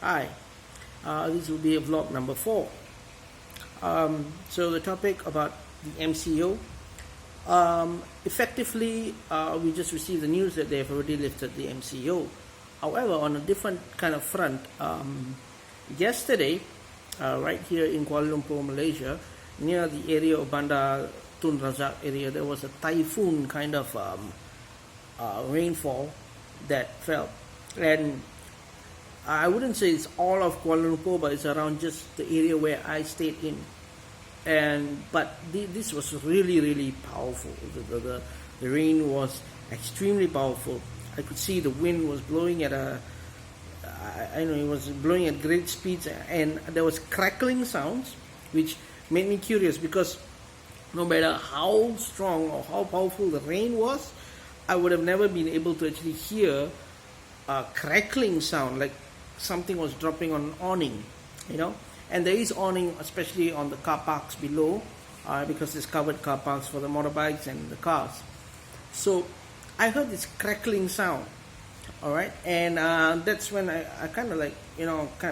Hi, this will be a vlog number 4. So the topic about the MCO. Effectively, we just received the news that they've already lifted the MCO. However, on a different kind of front, yesterday, right here in Kuala Lumpur, Malaysia, near the area of Bandar Tun Razak area, there was a typhoon kind of rainfall that fell. And I wouldn't say it's all of Kuala Lumpur, but it's around just the area where I stayed in. But this was really powerful. The rain was extremely powerful. I could see the wind was blowing at it was blowing at great speeds, and there was crackling sounds, which made me curious, because no matter how strong or how powerful the rain was, I would have never been able to actually hear a crackling sound like something was dropping on an awning, and there is awning especially on the car parks below, because there's covered car parks for the motorbikes and the cars. So I heard this crackling sound, all right, and that's when I kind of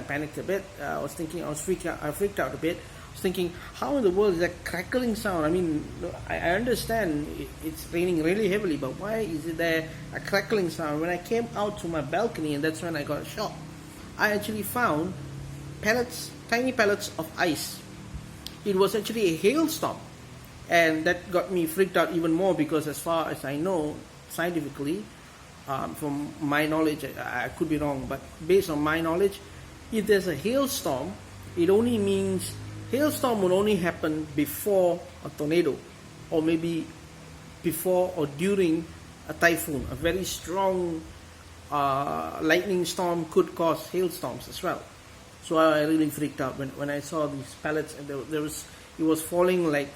panicked a bit. I freaked out a bit. I was thinking, how in the world is that crackling sound? I mean, I understand it's raining really heavily, but why is it there a crackling sound? When I came out to my balcony, and that's when I got shocked, I actually found tiny pellets of ice. It was actually a hailstorm, and that got me freaked out even more, because as far as I know, scientifically, from my knowledge, I could be wrong, but based on my knowledge, if there's a hailstorm, it only means hailstorm would only happen before a tornado, or maybe before or during a typhoon. A very strong lightning storm could cause hailstorms as well. So I really freaked out when I saw these pellets, and it was falling like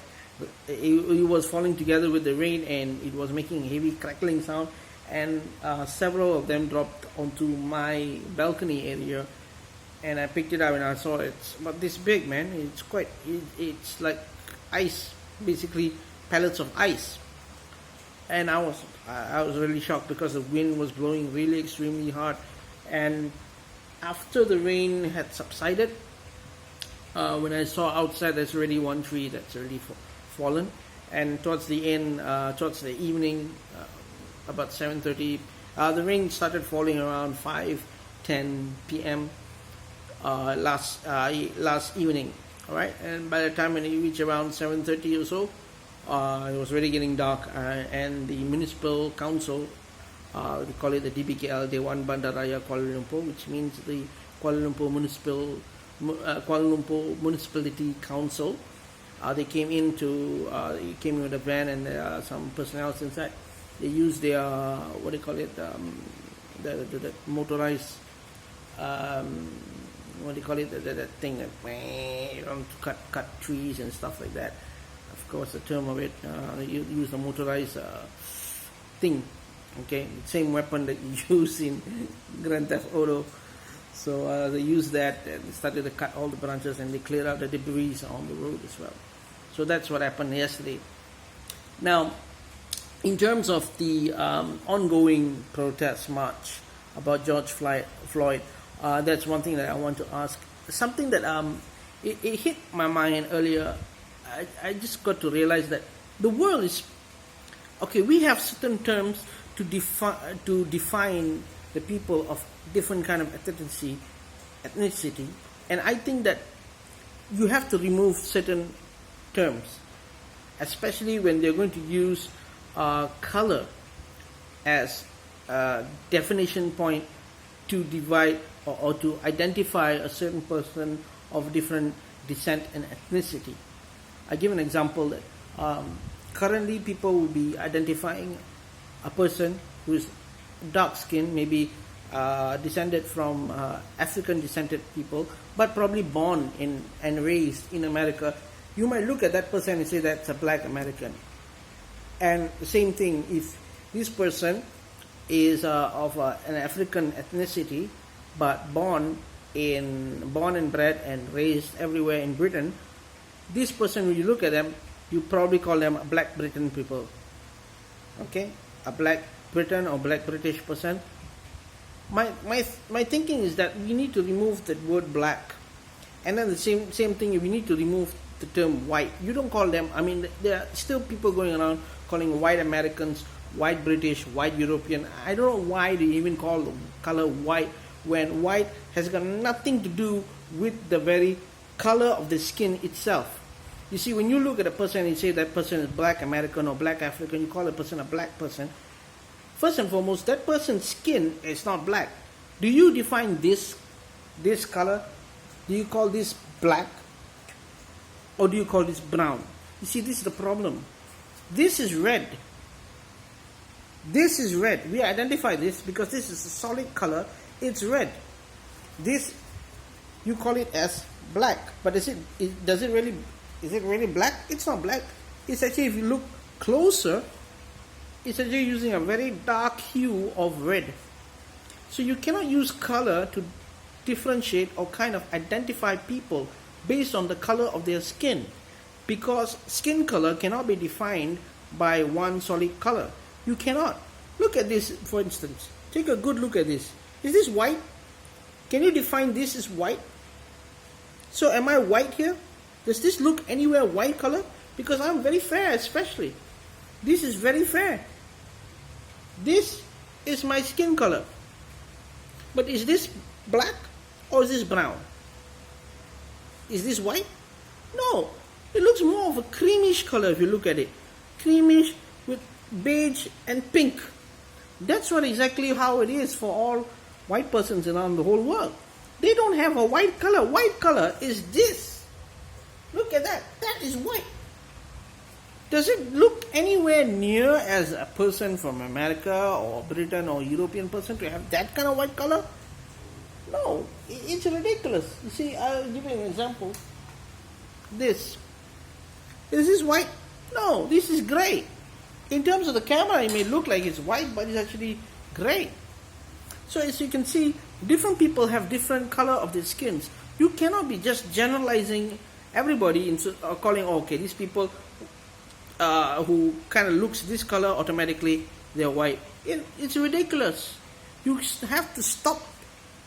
it was falling together with the rain, and it was making a heavy crackling sound, and several of them dropped onto my balcony area, and I picked it up, and I saw it's about this big, man. It's like ice, basically pellets of ice. And I was really shocked, because the wind was blowing really extremely hard. And after the rain had subsided, when I saw outside, there's already one tree that's already fallen. And towards the end, towards the evening, about 7:30, the rain started falling around 5:10 p.m. Last evening. All right, and by the time when it reached around 7:30 or so, it was already getting dark, and the municipal council, we call it the DBKL, Dewan Bandaraya Kuala Lumpur, which means the Kuala Lumpur Municipality Council. They came in with a van, and there are some personnel inside. They used their the motorized that thing to cut trees and stuff like that. Of course, the term of it, you use the motorized thing. Okay, same weapon that you use in Grand Theft Auto. So they used that, and they started to cut all the branches, and they cleared out the debris on the road as well. So that's what happened yesterday. Now, in terms of the ongoing protest march about George Floyd, that's one thing that I want to ask. Something that it hit my mind earlier. I just got to realize that the world is okay. We have certain terms to define the people of different kind of ethnicity, and I think that you have to remove certain terms, especially when they're going to use color as a definition point to divide or to identify a certain person of different descent and ethnicity. I give an example that currently people will be identifying a person who is dark skinned, maybe descended from African descended people, but probably born and raised in America. You might look at that person and say that's a black American. And the same thing, if this person is of an African ethnicity, but born and bred and raised everywhere in Britain, this person, when you look at them, you probably call them a black Britain people. Okay, a black Britain or black British person, my thinking is that we need to remove that word black, and then the same thing. We need to remove the term white. You don't call them. I mean, there are still people going around calling white Americans, white British, white European. I don't know why they even call the color white when white has got nothing to do with the very color of the skin itself. You see, when you look at a person and you say that person is black American or black African, you call a person a black person. First and foremost, that person's skin is not black. Do you define this color? Do you call this black? Or do you call this brown? You see, this is the problem. This is red. This is red. We identify this because this is a solid color. It's red. This, you call it as black. But is it really black? It's not black. It's actually, if you look closer, it's actually using a very dark hue of red. So you cannot use color to differentiate or kind of identify people based on the color of their skin, because skin color cannot be defined by one solid color. You cannot. Look at this, for instance. Take a good look at this. Is this white? Can you define this as white? So am I white here? Does this look anywhere white color? Because I'm very fair, especially. This is very fair. This is my skin color. But is this black or is this brown? Is this white? No. It looks more of a creamish color if you look at it. Creamish with beige and pink. That's what exactly how it is for all white persons around the whole world. They don't have a white color. White color is this. Look at that. That is white. Does it look anywhere near as a person from America or Britain or European person to have that kind of white color? No, it's ridiculous. You see, I'll give you an example. This. Is this white? No, this is gray. In terms of the camera, it may look like it's white, but it's actually gray. So as you can see, different people have different color of their skins. You cannot be just generalizing everybody into calling, okay, these people who kind of looks this color, automatically they're white. It's ridiculous. You have to stop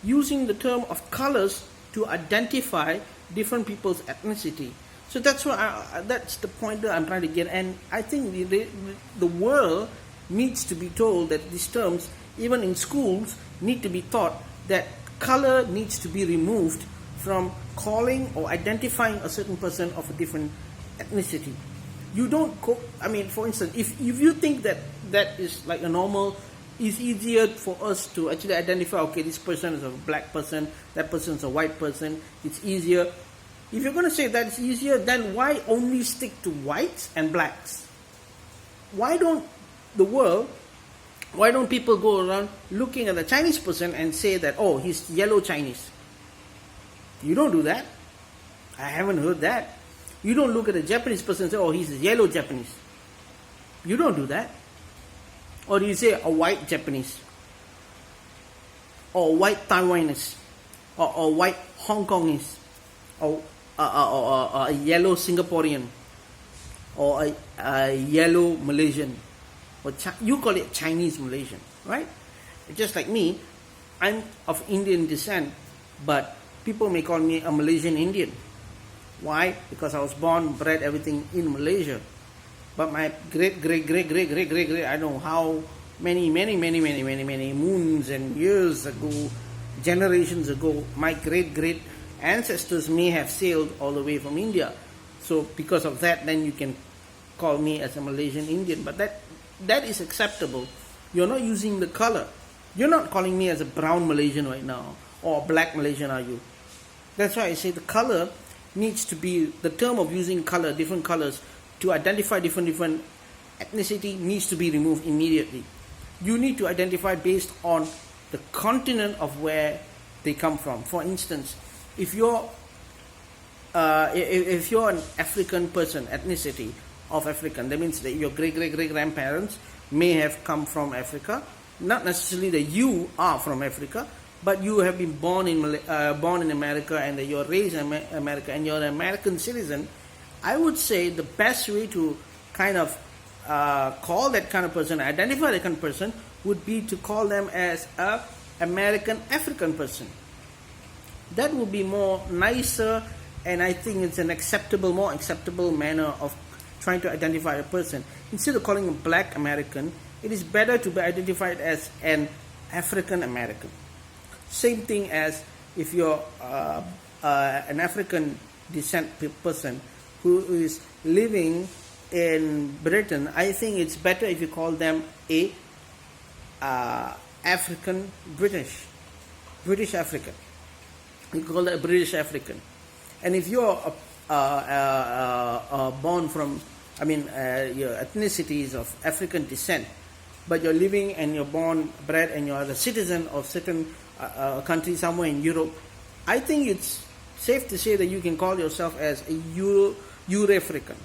using the term of colors to identify different people's ethnicity. So that's that's the point that I'm trying to get. And I think the world needs to be told that these terms, even in schools, need to be taught that color needs to be removed from calling or identifying a certain person of a different ethnicity. You don't go, I mean, for instance, if you think that is like a normal, it's easier for us to actually identify, okay, this person is a black person, that person is a white person, it's easier. If you're going to say that's easier, then why only stick to whites and blacks? Why don't people go around looking at the Chinese person and say that, oh, he's yellow Chinese? You don't do that. I haven't heard that. You don't look at a Japanese person and say, oh, he's yellow Japanese. You don't do that. Or do you say a white Japanese? Or white Taiwanese? Or white Hong Kongese? Or a yellow Singaporean? Or a yellow Malaysian? Or you call it Chinese Malaysian, right? Just like me, I'm of Indian descent, but people may call me a Malaysian Indian. Why? Because I was born, bred, everything in Malaysia. But my great, I don't know how many moons and years ago, generations ago, my great ancestors may have sailed all the way from India. So because of that, then you can call me as a Malaysian Indian. But that is acceptable. You're not using the color. You're not calling me as a brown Malaysian right now, or a black Malaysian, are you? That's why I say the color needs to be, the term of using color, different colors, to identify different ethnicity needs to be removed immediately. You need to identify based on the continent of where they come from. For instance, if you're an African person, ethnicity of African, that means that your great grandparents may have come from Africa. Not necessarily that you are from Africa, but you have been born in America and that you're raised in America and you're an American citizen. I would say the best way to kind of call that kind of person, identify that kind of person, would be to call them as a American African person. That would be more nicer, and I think it's an more acceptable manner of trying to identify a person. Instead of calling him Black American, it is better to be identified as an African American. Same thing as if you're an African descent person who is living in Britain. I think it's better if you call them a African British African. You call that a British African. And if you're born from, your ethnicity is of African descent, but you're living and you're bred, and you're a citizen of certain country somewhere in Europe, I think it's safe to say that you can call yourself as a Euro-African.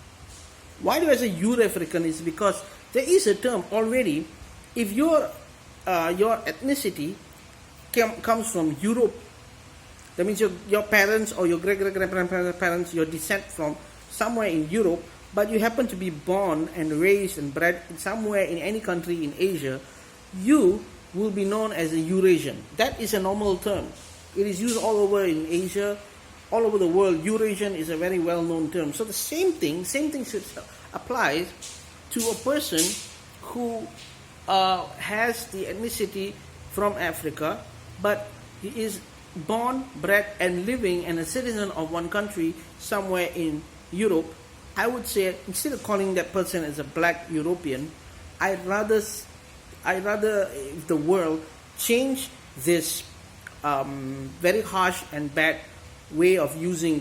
Why do I say Euro-African? Is because there is a term already. If your ethnicity comes from Europe, that means your parents or your great-great-grandparents, your descent from somewhere in Europe, but you happen to be born and raised and bred somewhere in any country in Asia, you will be known as a Eurasian. That is a normal term. It is used all over in Asia, all over the world. Eurasian is a very well-known term. So the same thing should apply to a person who has the ethnicity from Africa, but he is born, bred, and living and a citizen of one country somewhere in Europe. I would say, instead of calling that person as a Black European, I'd rather if the world change this very harsh and bad way of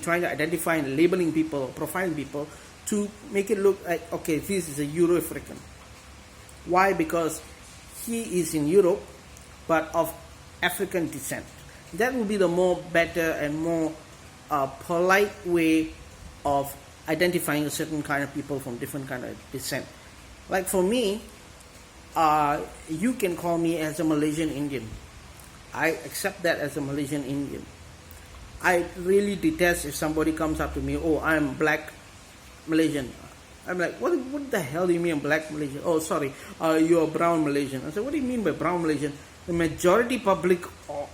trying to identify and labeling people or profiling people, to make it look like, okay, this is a Euro-African. Why? Because he is in Europe but of African descent. That would be the better and more polite way of identifying a certain kind of people from different kind of descent. Like for me, you can call me as a Malaysian Indian. I accept that as a Malaysian Indian. I really detest if somebody comes up to me, oh, I'm Black Malaysian. I'm like, what the hell do you mean Black Malaysian? Oh, sorry, you're brown Malaysian. I said, what do you mean by brown Malaysian? The majority public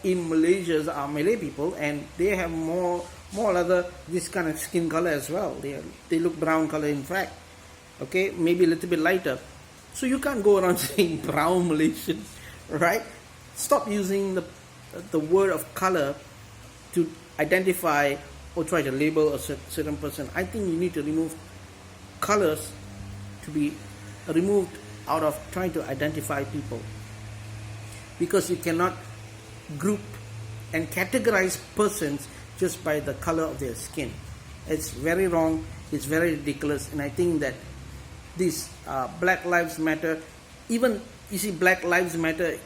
in Malaysia are Malay people, and they have more other this kind of skin color as well. They look brown color, in fact. Okay, maybe a little bit lighter. So you can't go around saying brown Malaysian, right? Stop using the word of color to identify or try to label a certain person. I think you need to remove colors to be removed out of trying to identify people, because you cannot group and categorize persons just by the color of their skin. It's very wrong, it's very ridiculous, and I think that this Black Lives Matter, even, you see, Black Lives Matter,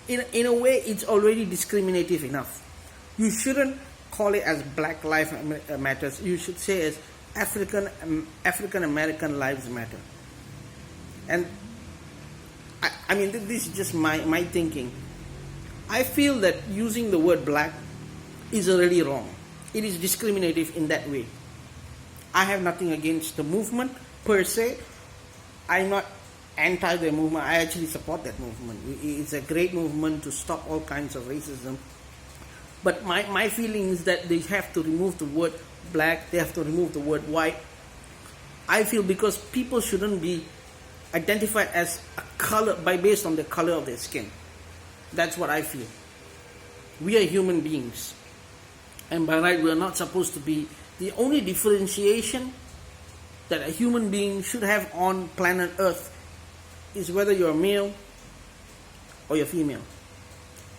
in a way, it's already discriminative enough. You shouldn't call it as Black Lives Matters. You should say as African American Lives Matter. And I mean, this is just my thinking. I feel that using the word black is already wrong. It is discriminative in that way. I have nothing against the movement per se. I'm not anti the movement. I actually support that movement. It's a great movement to stop all kinds of racism. But my feeling is that they have to remove the word black, they have to remove the word white. I feel because people shouldn't be identified as a color based on the color of their skin. That's what I feel. We are human beings, and by right we are not supposed to be. The only differentiation that a human being should have on planet Earth is whether you're male or you're female,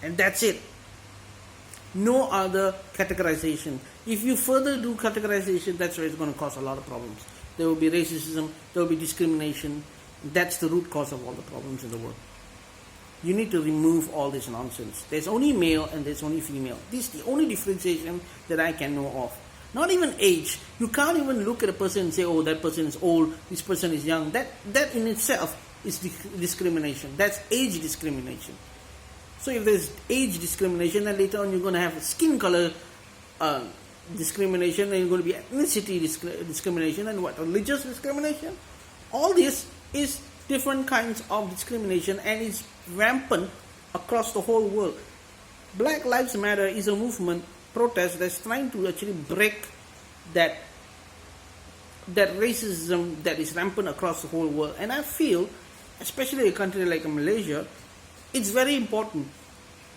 and that's it. No other categorization. If you further do categorization, that's where it's going to cause a lot of problems. There will be racism, there will be discrimination. That's the root cause of all the problems in the world. You need to remove all this nonsense. There's only male and there's only female. This is the only differentiation that I can know of. Not even age. You can't even look at a person and say, oh, that person is old, this person is young. That in itself is discrimination. That's age discrimination. So if there's age discrimination, then later on you're going to have skin color discrimination, and you're going to be ethnicity discrimination, and what, religious discrimination? All this is different kinds of discrimination, and it's rampant across the whole world. Black Lives Matter is a movement protest that's trying to actually break that racism that is rampant across the whole world. And I feel, especially a country like Malaysia, it's very important.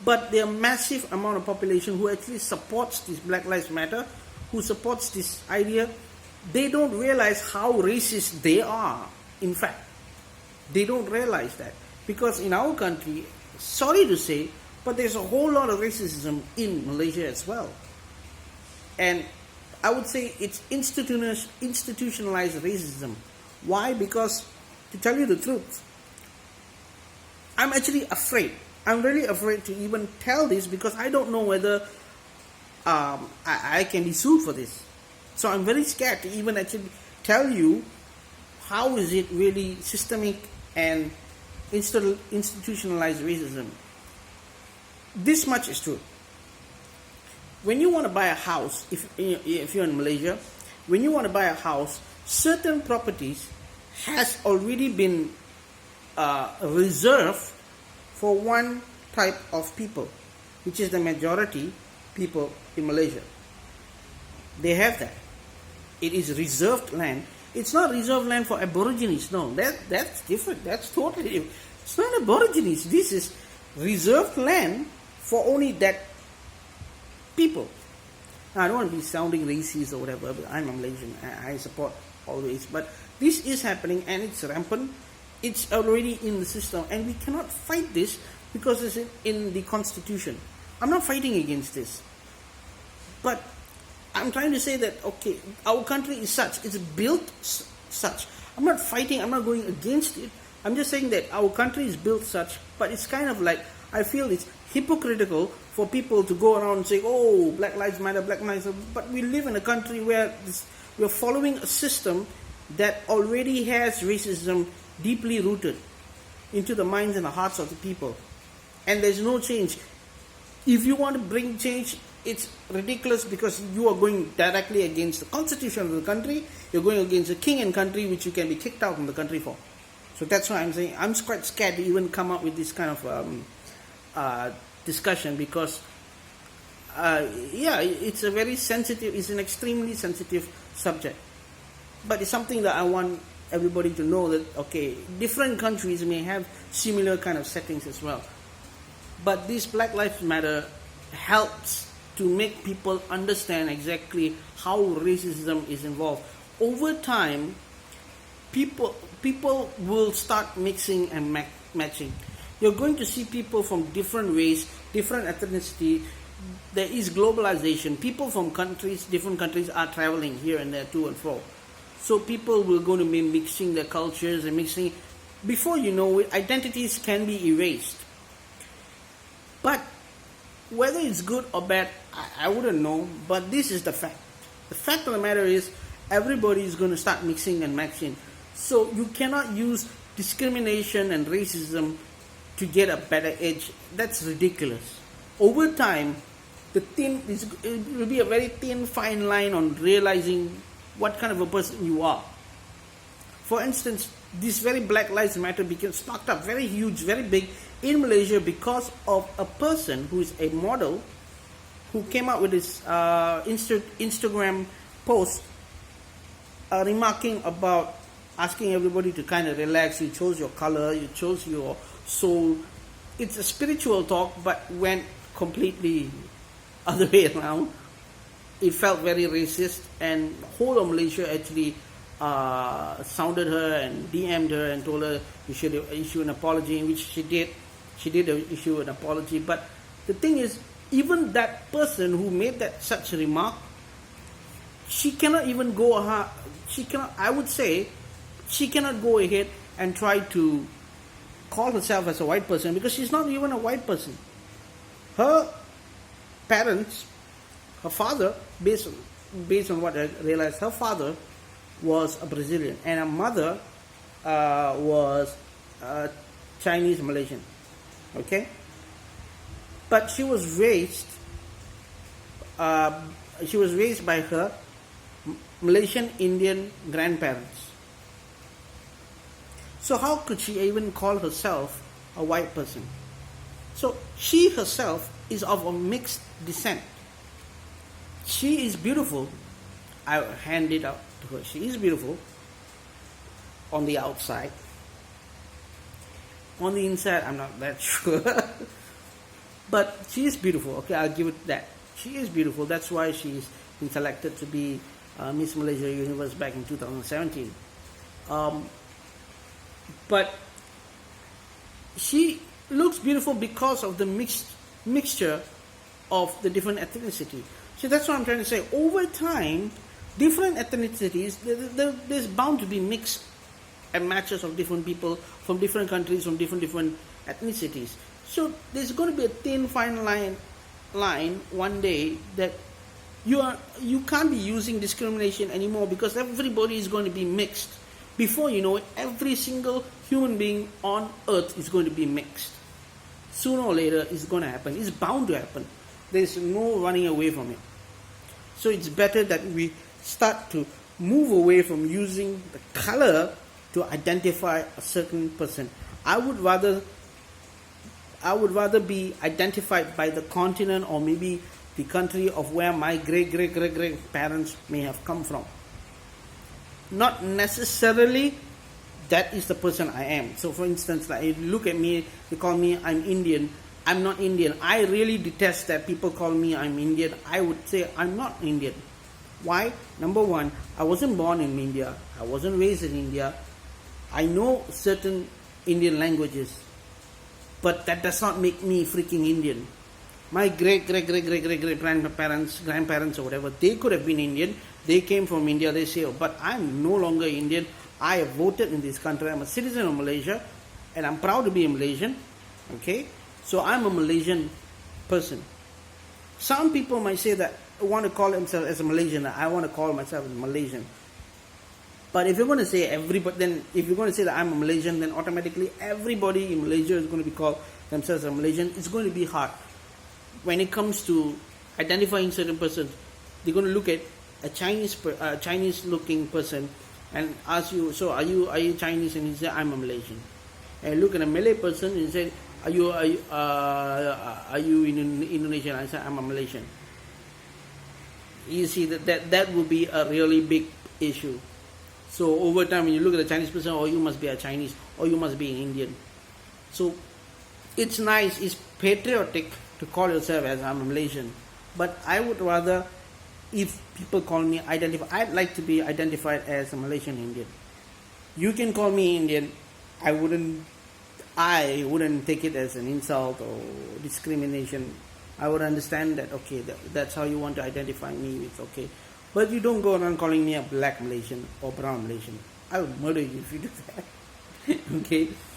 But there are massive amount of population who actually supports this Black Lives Matter, who supports this idea. They don't realize how racist they are. In fact, they don't realize that, because in our country, sorry to say, but there's a whole lot of racism in Malaysia as well. And I would say it's institutionalized racism. Why? Because, to tell you the truth, I'm actually afraid. I'm really afraid to even tell this, because I don't know whether I can be sued for this. So I'm very scared to even actually tell you how is it really systemic and institutionalized racism. This much is true. When you want to buy a house, if you're in Malaysia, when you want to buy a house, certain properties has already been reserved for one type of people, which is the majority people in Malaysia. They have that. It is reserved land. It's not reserved land for Aborigines. No, that's different. That's totally different. It's not Aborigines. This is reserved land for only that people. Now, I don't want to be sounding racist or whatever, but I'm a Malaysian. I support always. But this is happening, and it's rampant. It's already in the system, and we cannot fight this because it's in the constitution. I'm not fighting against this. But I'm trying to say that, okay, our country is such. It's built such. I'm not fighting. I'm not going against it. I'm just saying that our country is built such, but it's kind of like, I feel it's hypocritical for people to go around and say, oh, Black Lives Matter, Black Lives Matter. But we live in a country where we're following a system that already has racism deeply rooted into the minds and the hearts of the people. And there's no change. If you want to bring change, it's ridiculous, because you are going directly against the constitution of the country. You're going against the king and country, which you can be kicked out from the country for. So that's why I'm saying I'm quite scared to even come up with this kind of discussion, because it's a very sensitive, it's an extremely sensitive subject. But it's something that I want everybody to know that, okay, different countries may have similar kind of settings as well. But this Black Lives Matter helps to make people understand exactly how racism is involved. Over time, people will start mixing and matching. You're going to see people from different race, different ethnicity. There is globalization. People from different countries are traveling here and there, to and fro. So people will going to be mixing their cultures and mixing. Before you know it, identities can be erased. But whether it's good or bad, I wouldn't know. But this is the fact. The fact of the matter is, everybody is going to start mixing and matching. So you cannot use discrimination and racism to get a better edge. That's ridiculous. Over time, it will be a very thin, fine line on realizing what kind of a person you are. For instance, this very Black Lives Matter became sparked up very huge, very big in Malaysia because of a person who is a model who came out with this Instagram post remarking about asking everybody to kind of relax. You chose your color, you chose your soul. It's a spiritual talk, but went completely other way around. It felt very racist, and whole of Malaysia actually sounded her and DM'd her and told her you should issue an apology, in which she did. She did issue an apology. But the thing is, even that person who made such a remark, she cannot even go ahead. I would say she cannot go ahead and try to call herself as a white person, because she's not even a white person. Her parents, her father, based on what I realized, her father was a Brazilian and her mother was Chinese Malaysian. Okay, but she was raised by her Malaysian Indian grandparents. So how could she even call herself a white person? So she herself is of a mixed descent. She is beautiful. I hand it out to her. She is beautiful on the outside. On the inside, I'm not that sure. But she is beautiful. Okay, I'll give it that. She is beautiful. That's why she's been selected to be Miss Malaysia Universe back in 2017. But she looks beautiful because of the mixture of the different ethnicity. So that's what I'm trying to say. Over time, different ethnicities, there's bound to be mix and matches of different people from different countries, from different ethnicities. So there's going to be a thin fine line one day that you can't be using discrimination anymore, because everybody is going to be mixed. Before you know it, every single human being on earth is going to be mixed. Sooner or later, it's going to happen. It's bound to happen. There's no running away from it. So it's better that we start to move away from using the color to identify a certain person. I would rather be identified by the continent, or maybe the country of where my great parents may have come from. Not necessarily that is the person I am. So for instance, like if you look at me, they call me I'm Indian. I'm not Indian. I really detest that people call me I'm Indian. I would say I'm not Indian. Why? Number one, I wasn't born in India. I wasn't raised in India. I know certain Indian languages, but that does not make me freaking Indian. My great grandparents or whatever, they could have been Indian. They came from India. They say, oh, but I'm no longer Indian. I have voted in this country. I'm a citizen of Malaysia, and I'm proud to be a Malaysian. Okay, so I'm a Malaysian person. Some people might say that want to call themselves as a Malaysian. I want to call myself as a Malaysian. But if you're going to say everybody, then if you're going to say that I'm a Malaysian, then automatically everybody in Malaysia is going to be called themselves a Malaysian. It's going to be hard. When it comes to identifying certain persons, they're going to look at a Chinese-looking person and ask you, so are you Chinese? And he said, I'm a Malaysian. And look at a Malay person and say, are you in Indonesian? I said, I'm a Malaysian. You see that will be a really big issue. So over time, when you look at a Chinese person, oh, you must be a Chinese, or you must be an Indian. So it's nice, it's patriotic to call yourself as I'm a Malaysian. But I would rather, if people call me I'd like to be identified as a Malaysian Indian. You can call me Indian. I wouldn't take it as an insult or discrimination. I would understand that, okay, that's how you want to identify me, it's okay. But you don't go around calling me a black Malaysian or brown Malaysian. I would murder you if you do that. Okay?